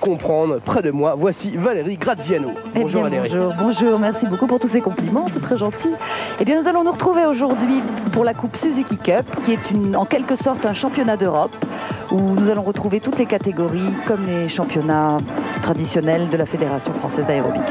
comprendre près de moi. Voici Valérie Graziano. Bonjour Valérie. Bonjour, merci beaucoup pour tous ces compliments, c'est très gentil. Eh bien, nous allons nous retrouver aujourd'hui pour la Coupe Suzuki Cup, qui est en quelque sorte un championnat d'Europe, où nous allons retrouver toutes les catégories, comme les championnats traditionnels de la Fédération française d'aérobic.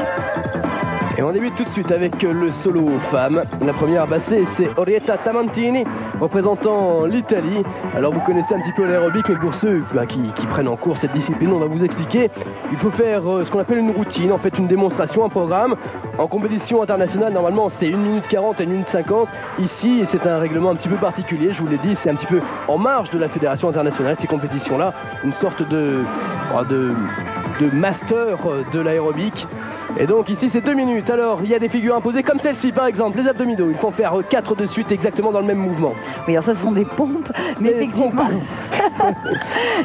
Et on débute tout de suite avec le solo femmes. La première bassée, c'est Orietta Tamantini, représentant l'Italie. Alors vous connaissez un petit peu l'aérobic, mais pour ceux qui prennent en cours cette discipline, on va vous expliquer. Il faut faire ce qu'on appelle une routine, en fait une démonstration, un programme. En compétition internationale, normalement c'est 1 minute 40 et 1 minute 50. Ici, c'est un règlement un petit peu particulier, je vous l'ai dit, c'est un petit peu en marge de la Fédération internationale, ces compétitions-là. Une sorte de master de l'aérobic. Et donc ici c'est 2 minutes. Alors il y a des figures imposées comme celle-ci par exemple, les abdominaux. Il faut en faire 4 de suite exactement dans le même mouvement. Oui, alors ça ce sont des pompes, mais effectivement.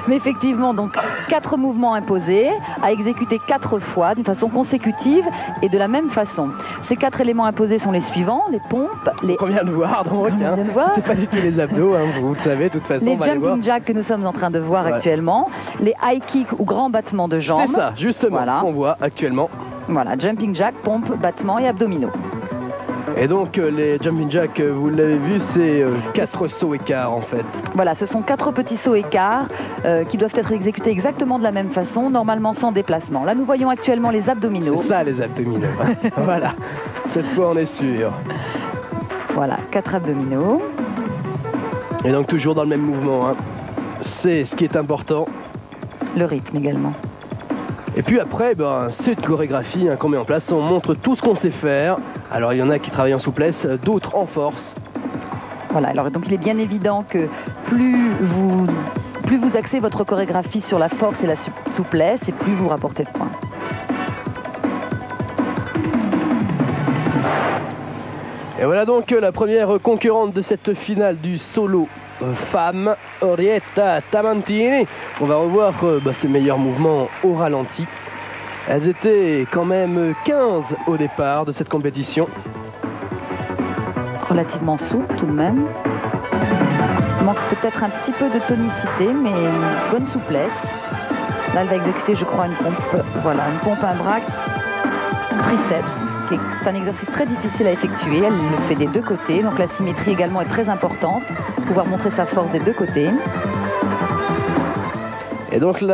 Mais effectivement, donc 4 mouvements imposés à exécuter 4 fois d'une façon consécutive et de la même façon. Ces 4 éléments imposés sont les suivants, les pompes, les... On vient de voir donc, c'était pas du tout les abdos, vous le savez de toute façon. Les jumping jacks que nous sommes en train de voir actuellement, les high kicks ou grands battements de jambes. C'est ça, justement, qu'on voit actuellement. Voilà, jumping jack, pompe, battements et abdominaux. Et donc les jumping jacks, vous l'avez vu, c'est 4 sauts écarts en fait. Voilà, ce sont 4 petits sauts écarts qui doivent être exécutés exactement de la même façon, normalement sans déplacement. Là, nous voyons actuellement les abdominaux. C'est ça les abdominaux. Voilà, cette fois on est sûr. Voilà, 4 abdominaux. Et donc toujours dans le même mouvement, hein. C'est ce qui est important. Le rythme également. Et puis après, cette chorégraphie qu'on met en place, on montre tout ce qu'on sait faire. Alors il y en a qui travaillent en souplesse, d'autres en force. Voilà, alors donc il est bien évident que plus vous axez votre chorégraphie sur la force et la souplesse, et plus vous rapportez de points. Et voilà donc la première concurrente de cette finale du solo femme, Orietta Tamantini. On va revoir ses meilleurs mouvements au ralenti. Elles étaient quand même 15 au départ de cette compétition. Relativement souple tout de même. Il manque peut-être un petit peu de tonicité, mais une bonne souplesse. Là, elle va exécuter, je crois, une pompe. Voilà, une pompe un bras triceps, qui est un exercice très difficile à effectuer. Elle le fait des deux côtés, donc la symétrie également est très importante. Pouvoir montrer sa force des deux côtés. Et donc là,